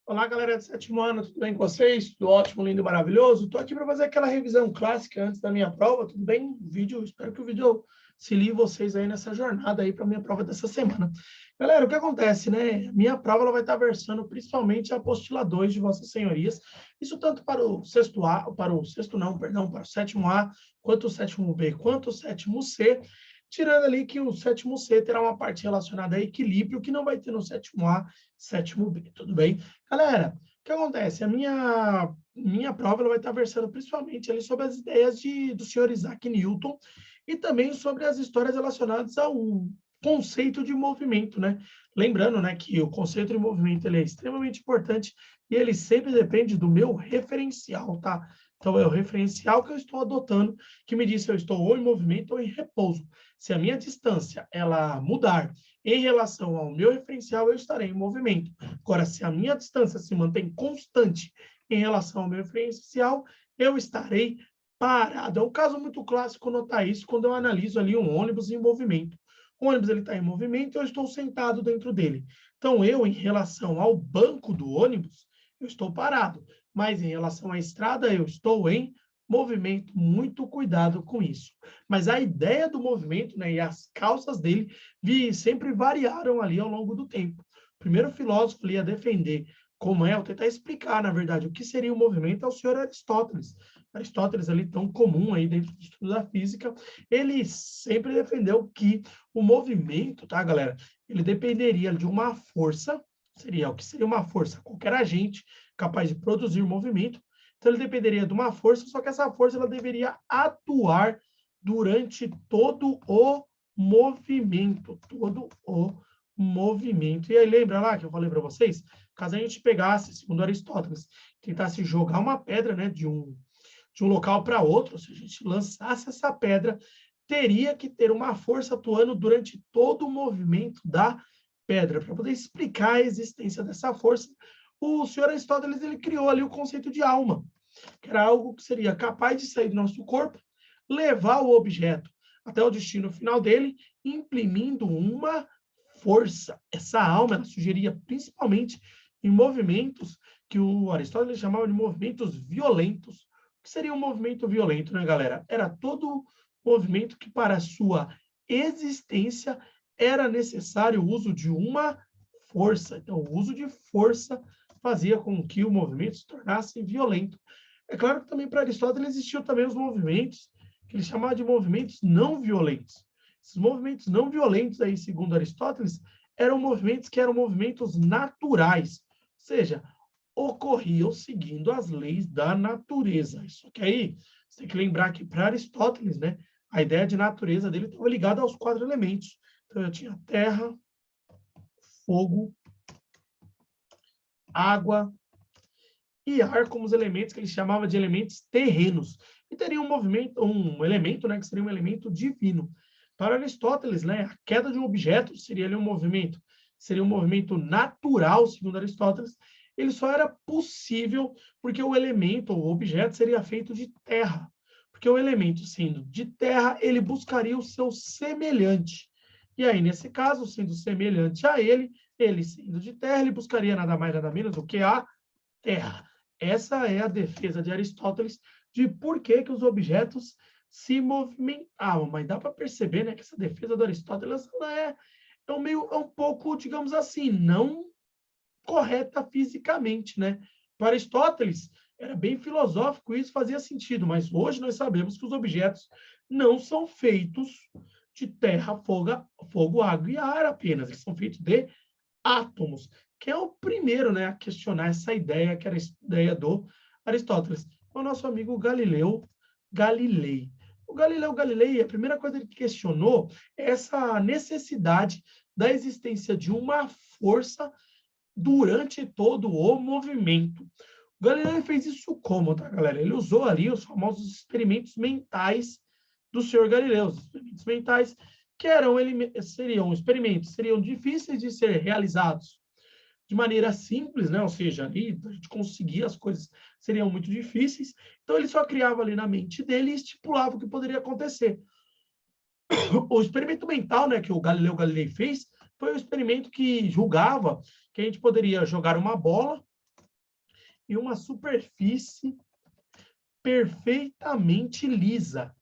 Olá, galera do sétimo ano, tudo bem com vocês? Tudo ótimo, lindo, maravilhoso? Estou aqui para fazer aquela revisão clássica antes da minha prova, tudo bem? Espero que o vídeo auxilie vocês aí nessa jornada aí para a minha prova dessa semana. Galera, o que acontece, né? Minha prova ela vai estar versando principalmente a apostila 2 de Vossas Senhorias, isso tanto para o sexto A, para o sexto não, perdão, para o sétimo A, quanto o sétimo B, quanto o sétimo C, tirando ali que o sétimo C terá uma parte relacionada a equilíbrio que não vai ter no sétimo A, sétimo B, tudo bem? Galera, o que acontece? A minha prova ela vai estar versando principalmente ali sobre as ideias do senhor Isaac Newton e também sobre as histórias relacionadas ao conceito de movimento, né? Lembrando, né, que o conceito de movimento ele é extremamente importante e ele sempre depende do meu referencial, tá? Então, é o referencial que eu estou adotando que me diz se eu estou ou em movimento ou em repouso. Se a minha distância ela mudar em relação ao meu referencial, eu estarei em movimento. Agora, se a minha distância se mantém constante em relação ao meu referencial, eu estarei parado. É um caso muito clássico notar isso quando eu analiso ali um ônibus em movimento. O ônibus está em movimento, eu estou sentado dentro dele. Então, eu, em relação ao banco do ônibus, eu estou parado. Mas em relação à estrada, eu estou em movimento. Muito cuidado com isso. Mas a ideia do movimento, né, e as causas dele sempre variaram ali ao longo do tempo. O primeiro filósofo ali a defender como é, eu tentar explicar, na verdade, o que seria o movimento é o senhor Aristóteles. Aristóteles ali tão comum aí dentro do estudo da física, ele sempre defendeu que o movimento, tá, galera? Ele dependeria de uma força, seria o que seria uma força, qualquer agente capaz de produzir movimento. Então ele dependeria de uma força, só que essa força ela deveria atuar durante todo o movimento, todo o movimento. E aí, lembra lá que eu falei para vocês? Caso a gente pegasse, segundo Aristóteles, tentasse jogar uma pedra, né, de um local para outro, se a gente lançasse essa pedra, teria que ter uma força atuando durante todo o movimento da pedra. Para poder explicar a existência dessa força, o senhor Aristóteles ele criou ali o conceito de alma, que era algo que seria capaz de sair do nosso corpo, levar o objeto até o destino final dele, imprimindo uma força. Essa alma ela sugeria principalmente em movimentos que o Aristóteles chamava de movimentos violentos. O que seria um movimento violento, né, galera? Era todo movimento que, para a sua existência, era necessário o uso de uma força. Então, o uso de força fazia com que o movimento se tornasse violento. É claro que também para Aristóteles existiam também os movimentos que ele chamava de movimentos não violentos. Esses movimentos não violentos, aí, segundo Aristóteles, eram movimentos que eram movimentos naturais, ou seja, ocorriam seguindo as leis da natureza. Isso que aí, você tem que lembrar que para Aristóteles, né, a ideia de natureza dele estava ligada aos 4 elementos. Então, eu tinha terra, fogo, água e ar como os elementos que ele chamava de elementos terrenos. E teria um elemento, né, que seria um elemento divino. Para Aristóteles, né, a queda de um objeto seria ali seria um movimento natural, segundo Aristóteles. Ele só era possível porque o elemento, o objeto, seria feito de terra. Porque o elemento, sendo de terra, ele buscaria o seu semelhante. E aí, nesse caso, sendo semelhante a ele sendo de terra, ele buscaria nada mais, nada menos do que a terra. Essa é a defesa de Aristóteles de por que, que os objetos se movimentavam. Mas dá para perceber, né, que essa defesa do Aristóteles ela é um pouco, digamos assim, não correta fisicamente, né? Para Aristóteles, era bem filosófico, isso fazia sentido, mas hoje nós sabemos que os objetos não são feitos de terra, fogo, água e ar apenas, eles são feitos de átomos, que é o primeiro, né, a questionar essa ideia, que era a ideia do Aristóteles. É o nosso amigo Galileu Galilei. O Galileu Galilei, a primeira coisa que ele questionou é essa necessidade da existência de uma força durante todo o movimento. O Galileu fez isso como, tá, galera? Ele usou ali os famosos experimentos mentais do senhor Galileu. Os experimentos mentais que seriam experimentos, seriam difíceis de ser realizados de maneira simples, né? Ou seja, ali a gente conseguir as coisas seriam muito difíceis. Então ele só criava ali na mente dele e estipulava o que poderia acontecer. O experimento mental, né, que o Galileu Galilei fez, foi um experimento que julgava que a gente poderia jogar uma bola e uma superfície perfeitamente lisa.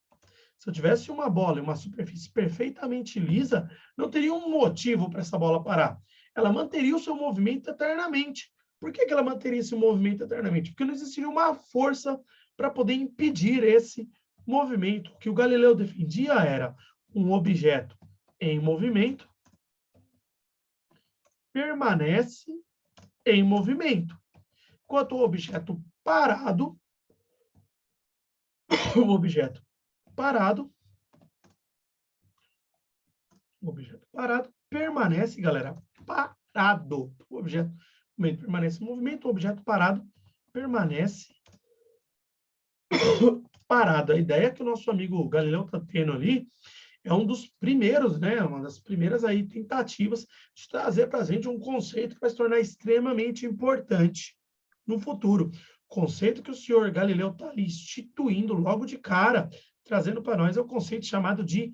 Se eu tivesse uma bola e uma superfície perfeitamente lisa, não teria um motivo para essa bola parar. Ela manteria o seu movimento eternamente. Por que ela manteria esse movimento eternamente? Porque não existiria uma força para poder impedir esse movimento. O que o Galileu defendia era um objeto em movimento permanece em movimento, enquanto o objeto parado, o objeto parado permanece, galera, parado. O objeto permanece em movimento, o objeto parado permanece parado. A ideia que o nosso amigo Galileu está tendo ali é um dos primeiros, né, uma das primeiras aí tentativas de trazer para a gente um conceito que vai se tornar extremamente importante no futuro. Conceito que o senhor Galileu está ali instituindo logo de cara, trazendo para nós é o conceito chamado de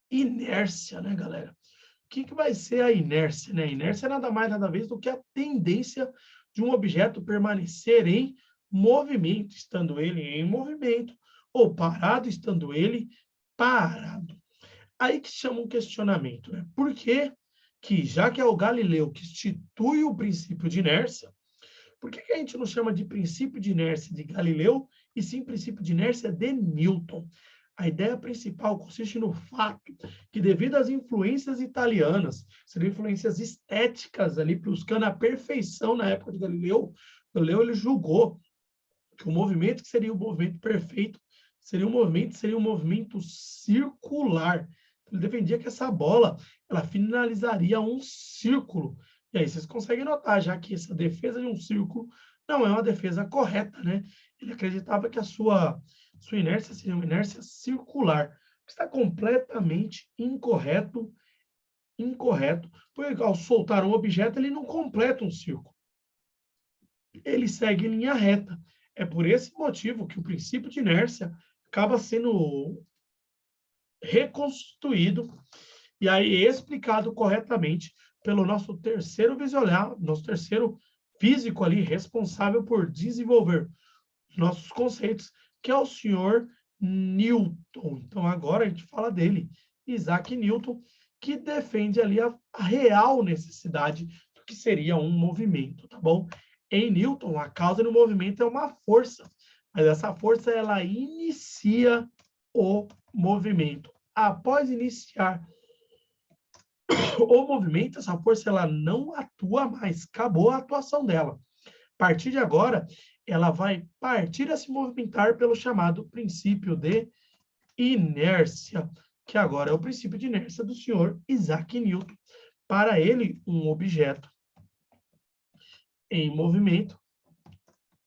inércia, né, galera? O que vai ser a inércia, né? A inércia é nada mais, nada menos do que a tendência de um objeto permanecer em movimento, estando ele em movimento, ou parado, estando ele parado. Aí que chama um questionamento, né? Por que que, já que é o Galileu que institui o princípio de inércia, por que a gente não chama de princípio de inércia de Galileu e sim princípio de inércia de Newton? A ideia principal consiste no fato que, devido às influências italianas, seriam influências estéticas ali, buscando a perfeição na época de Galileu, Galileu ele julgou que o movimento que seria o movimento perfeito seria um movimento circular. Ele defendia que essa bola ela finalizaria um círculo. E aí vocês conseguem notar, já que essa defesa de um círculo não é uma defesa correta, né? Ele acreditava que a sua inércia seria uma inércia circular, que está completamente incorreto, porque ao soltar um objeto, ele não completa um círculo. Ele segue em linha reta. É por esse motivo que o princípio de inércia acaba sendo reconstituído e aí explicado corretamente pelo nosso terceiro visionário, nosso terceiro físico ali, responsável por desenvolver nossos conceitos, que é o senhor Newton. Então, agora a gente fala dele, Isaac Newton, que defende ali a real necessidade do que seria um movimento, tá bom? Em Newton, a causa do movimento é uma força, mas essa força, ela inicia o movimento. Após iniciar o movimento, essa força ela não atua mais, acabou a atuação dela. A partir de agora, ela vai partir a se movimentar pelo chamado princípio de inércia, que agora é o princípio de inércia do senhor Isaac Newton. Para ele, um objeto em movimento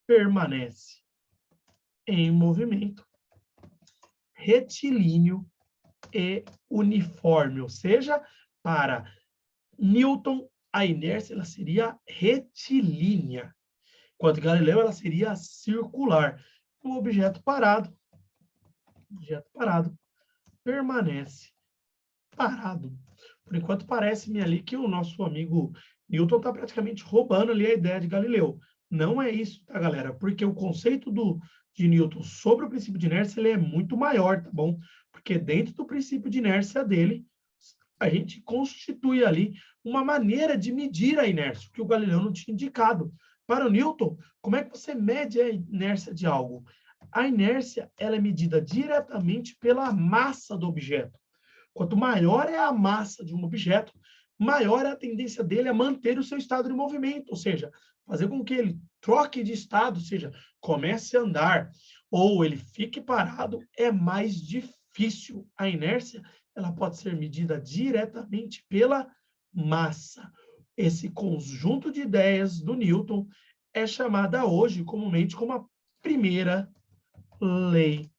permanece em movimento retilíneo e uniforme, ou seja, para Newton, a inércia ela seria retilínea, enquanto Galileu ela seria circular. Um objeto parado permanece parado. Por enquanto, parece-me ali que o nosso amigo Newton está praticamente roubando ali a ideia de Galileu. Não é isso, tá, galera? Porque o conceito de Newton sobre o princípio de inércia ele é muito maior, tá bom? Porque dentro do princípio de inércia dele, a gente constitui ali uma maneira de medir a inércia, que o Galileu não tinha indicado. Para o Newton, como é que você mede a inércia de algo? A inércia ela é medida diretamente pela massa do objeto. Quanto maior é a massa de um objeto, maior é a tendência dele a manter o seu estado de movimento, ou seja, fazer com que ele troque de estado, ou seja, comece a andar, ou ele fique parado, é mais difícil. A inércia ela pode ser medida diretamente pela massa. Esse conjunto de ideias do Newton é chamada hoje comumente como a primeira lei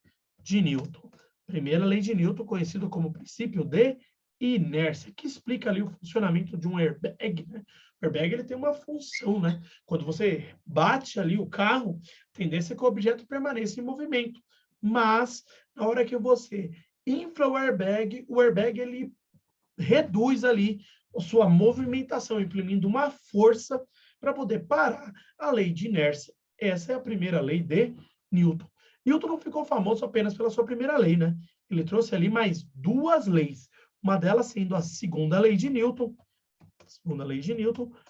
de Newton. Primeira lei de Newton, conhecida como princípio de inércia, que explica ali o funcionamento de um airbag, né? O airbag ele tem uma função, né? Quando você bate ali o carro, a tendência é que o objeto permaneça em movimento. Mas, na hora que você infla o airbag ele reduz ali a sua movimentação, imprimindo uma força para poder parar. A lei de inércia Essa é a primeira lei de Newton. Newton não ficou famoso apenas pela sua primeira lei, né? Ele trouxe ali mais duas leis. Uma delas sendo a segunda lei de Newton,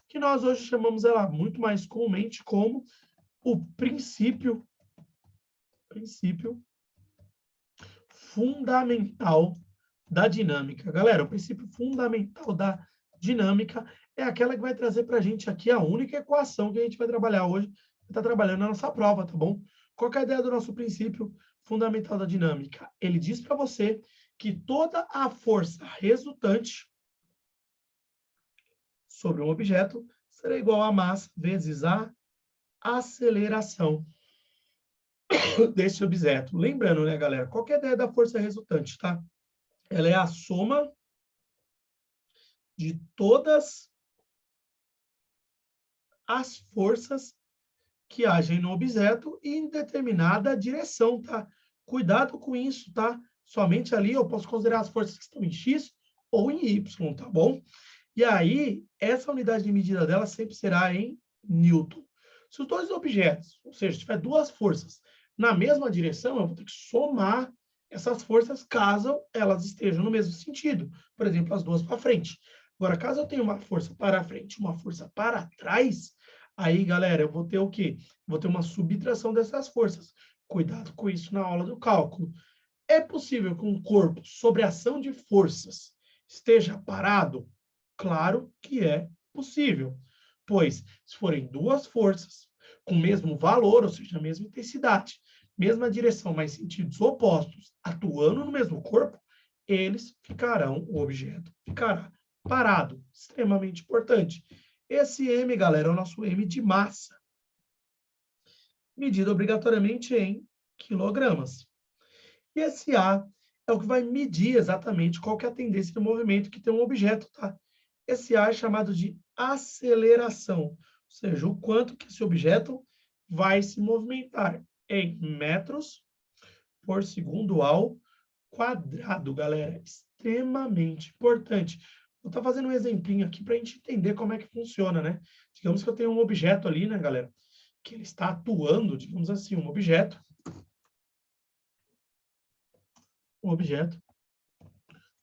que nós hoje chamamos ela muito mais comumente como o princípio fundamental da dinâmica. Galera, o princípio fundamental da dinâmica é aquela que vai trazer para a gente aqui a única equação que a gente vai trabalhar hoje, está trabalhando na nossa prova, tá bom? Qual é a ideia do nosso princípio fundamental da dinâmica? Ele diz para você que toda a força resultante sobre um objeto será igual a massa vezes a aceleração desse objeto. Lembrando, né, galera? Qual é a ideia da força resultante, tá? Ela é a soma de todas as forças que agem no objeto e em determinada direção, tá? Cuidado com isso, tá? Somente ali eu posso considerar as forças que estão em X ou em Y, tá bom? E aí, essa unidade de medida dela sempre será em Newton. Se os dois objetos, ou seja, se tiver duas forças na mesma direção, eu vou ter que somar essas forças caso elas estejam no mesmo sentido. Por exemplo, as duas para frente. Agora, caso eu tenha uma força para frente e uma força para trás, aí, galera, eu vou ter o quê? Vou ter uma subtração dessas forças. Cuidado com isso na aula do cálculo. É possível que um corpo sob ação de forças esteja parado? Claro que é possível, pois se forem duas forças com o mesmo valor, ou seja, a mesma intensidade, mesma direção, mas sentidos opostos, atuando no mesmo corpo, o objeto ficará parado. Extremamente importante. Esse M, galera, é o nosso M de massa, medido obrigatoriamente em quilogramas. E esse A é o que vai medir exatamente qual que é a tendência de movimento que tem um objeto, tá? Esse A é chamado de aceleração, ou seja, o quanto que esse objeto vai se movimentar em metros por segundo ao quadrado, galera. Extremamente importante. Vou estar fazendo um exemplinho aqui para a gente entender como é que funciona, né? Digamos que eu tenho um objeto ali, né, galera? Que ele está atuando, digamos assim, um objeto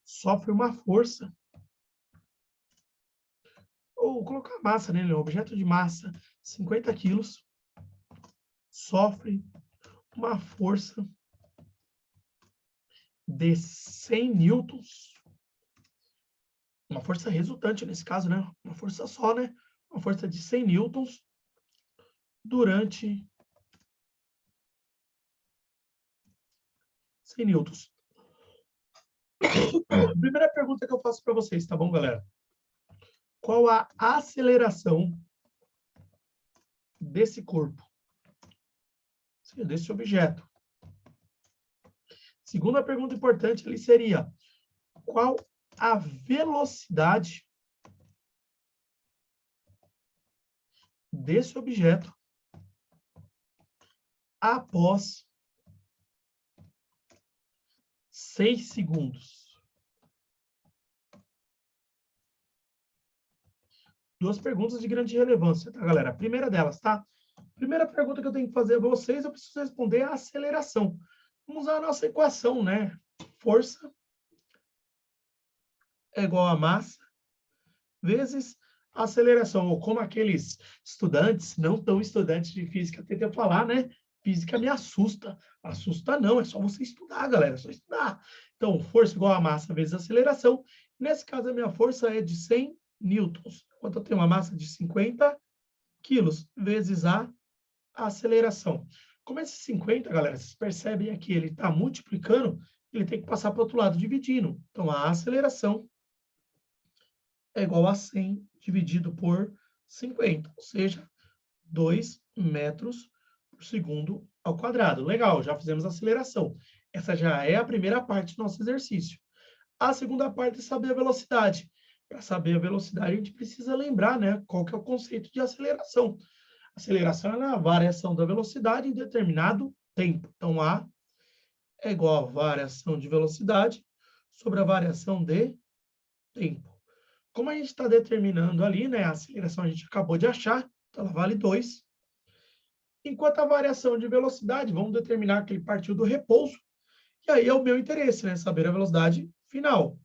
sofre uma força, ou colocar massa nele, um objeto de massa, 50 quilos, sofre uma força de 100 newtons, uma força resultante nesse caso, né? Uma força só, né? Uma força de 100 newtons durante 100 newtons. Primeira pergunta que eu faço para vocês, tá bom, galera? Qual a aceleração desse corpo? Desse objeto. Segunda pergunta importante ali seria: qual a velocidade desse objeto após 6 segundos? Duas perguntas de grande relevância, tá, galera? A primeira delas, tá? Primeira pergunta que eu tenho que fazer a vocês, eu preciso responder a aceleração. Vamos usar a nossa equação, né? Força é igual a massa vezes aceleração. Ou como aqueles estudantes, não tão estudantes de física, tentam falar, né? Física me assusta. Assusta não, é só você estudar, galera, é só estudar. Então, força igual a massa vezes aceleração. Nesse caso, a minha força é de 100 newtons. Enquanto eu tenho uma massa de 50 quilos vezes a aceleração. Como esse 50, galera, vocês percebem aqui, ele está multiplicando, ele tem que passar para o outro lado dividindo. Então, a aceleração é igual a 100 dividido por 50, ou seja, 2 metros por segundo ao quadrado. Legal, já fizemos a aceleração. Essa já é a primeira parte do nosso exercício. A segunda parte é saber a velocidade. Para saber a velocidade, a gente precisa lembrar, né, qual que é o conceito de aceleração. Aceleração é a variação da velocidade em determinado tempo. Então, A é igual a variação de velocidade sobre a variação de tempo. Como a gente está determinando ali, né, a aceleração a gente acabou de achar, então ela vale 2. Enquanto a variação de velocidade, vamos determinar que ele partiu do repouso, e aí é o meu interesse, né? Saber a velocidade final.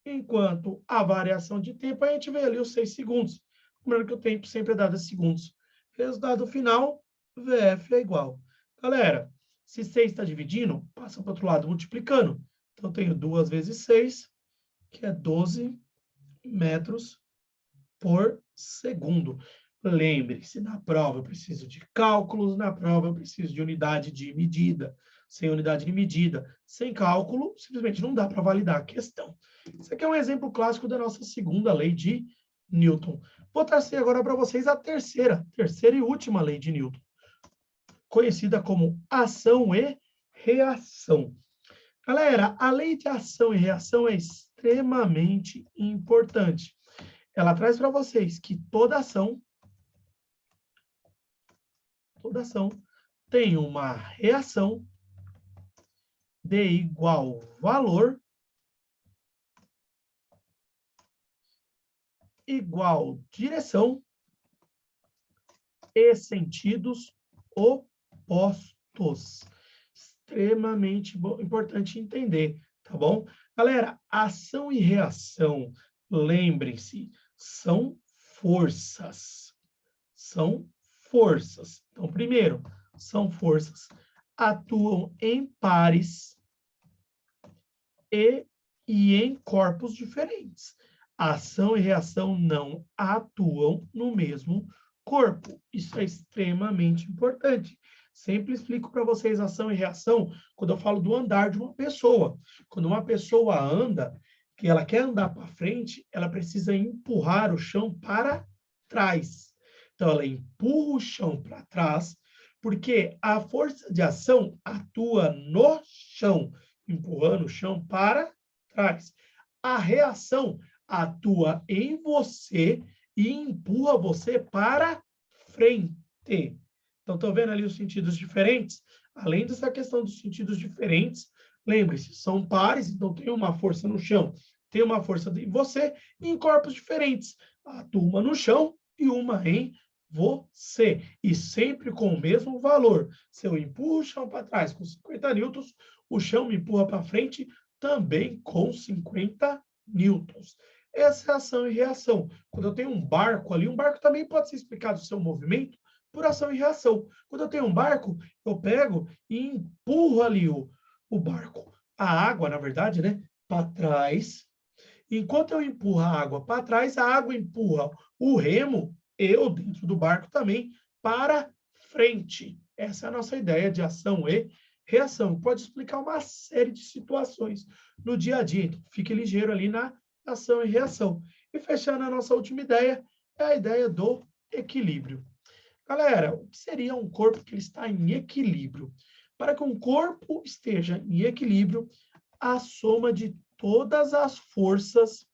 Enquanto a variação de tempo, a gente vê ali os 6 segundos. Lembrando que o tempo sempre é dado em segundos. Resultado final, VF é igual. Galera, se 6 está dividindo, passa para o outro lado multiplicando. Então, eu tenho 2 vezes 6, que é 12 metros por segundo. Lembre-se, na prova eu preciso de cálculos, na prova eu preciso de unidade de medida. Sem unidade de medida, sem cálculo, simplesmente não dá para validar a questão. Isso aqui é um exemplo clássico da nossa segunda lei de Newton. Vou trazer agora para vocês a terceira e última lei de Newton, conhecida como ação e reação. Galera, a lei de ação e reação é extremamente importante. Ela traz para vocês que toda ação tem uma reação de igual valor, igual direção e sentidos opostos. Extremamente importante entender, tá bom? Galera, ação e reação, lembrem-se, são forças. São forças. Então, primeiro, são forças, atuam em pares e em corpos diferentes. Ação e reação não atuam no mesmo corpo. Isso é extremamente importante. Sempre explico para vocês ação e reação quando eu falo do andar de uma pessoa. Quando uma pessoa anda, que ela quer andar para frente, ela precisa empurrar o chão para trás. Então, ela empurra o chão para trás, porque a força de ação atua no chão, empurrando o chão para trás. A reação atua em você e empurra você para frente. Então, estão vendo ali os sentidos diferentes? Além dessa questão dos sentidos diferentes, lembre-se, são pares, então tem uma força no chão, tem uma força em você, e em corpos diferentes. Atua uma no chão e uma em você. E sempre com o mesmo valor. Se eu empurro o chão para trás com 50 newtons, o chão me empurra para frente também com 50 newtons. Essa é ação e reação. Quando eu tenho um barco ali, um barco também pode ser explicado o seu movimento por ação e reação. Quando eu tenho um barco, eu pego e empurro ali o barco. A água, na verdade, né, para trás. Enquanto eu empurro a água para trás, a água empurra o remo, eu dentro do barco também, para frente. Essa é a nossa ideia de ação e reação. Pode explicar uma série de situações no dia a dia. Então, fique ligeiro ali na ação e reação. E fechando a nossa última ideia, é a ideia do equilíbrio. Galera, o que seria um corpo que ele está em equilíbrio? Para que um corpo esteja em equilíbrio, a soma de todas as forças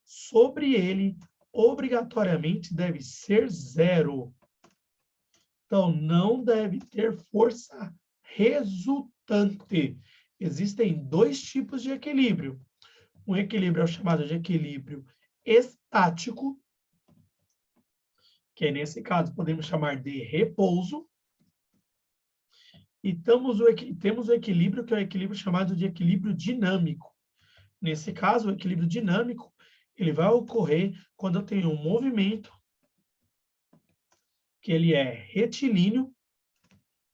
sobre ele obrigatoriamente deve ser zero. Então, não deve ter força resultante. Existem dois tipos de equilíbrio. Um equilíbrio é o chamado de equilíbrio estático, que nesse caso podemos chamar de repouso. E temos o equilíbrio, que é o equilíbrio chamado de equilíbrio dinâmico. Nesse caso, o equilíbrio dinâmico ele vai ocorrer quando eu tenho um movimento que ele é retilíneo,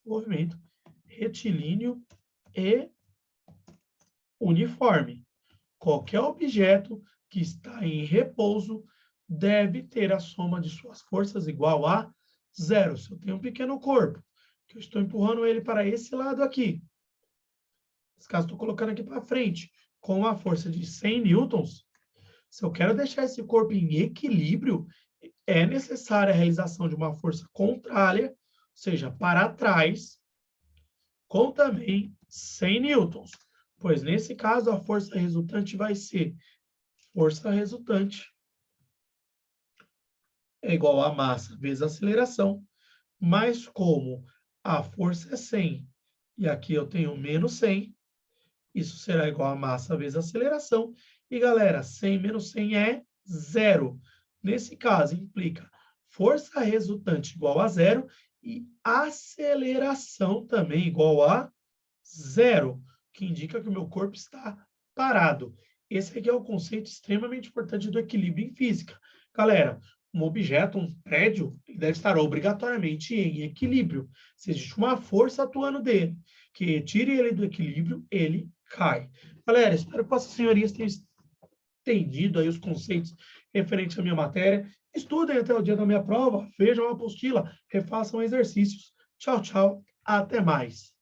movimento retilíneo e uniforme. Qualquer objeto que está em repouso deve ter a soma de suas forças igual a zero. Se eu tenho um pequeno corpo, que eu estou empurrando ele para esse lado aqui, nesse caso, estou colocando aqui para frente, com uma força de 100 newtons, se eu quero deixar esse corpo em equilíbrio, é necessária a realização de uma força contrária, ou seja, para trás, com também 100 newtons. Pois, nesse caso, a força resultante vai ser força resultante é igual a massa vezes a aceleração, mas como a força é 100 e aqui eu tenho menos 100, isso será igual a massa vezes a aceleração. E, galera, 100 menos 100 é zero. Nesse caso, implica força resultante igual a zero e aceleração também igual a zero, que indica que o meu corpo está parado. Esse aqui é o conceito extremamente importante do equilíbrio em física. Galera, um objeto, um prédio, ele deve estar obrigatoriamente em equilíbrio. Se existe uma força atuando dele, que tire ele do equilíbrio, ele cai. Galera, espero que vossas senhorias tenham entendido aí os conceitos referentes à minha matéria. Estudem até o dia da minha prova, vejam a apostila, refaçam exercícios. Tchau, tchau, até mais.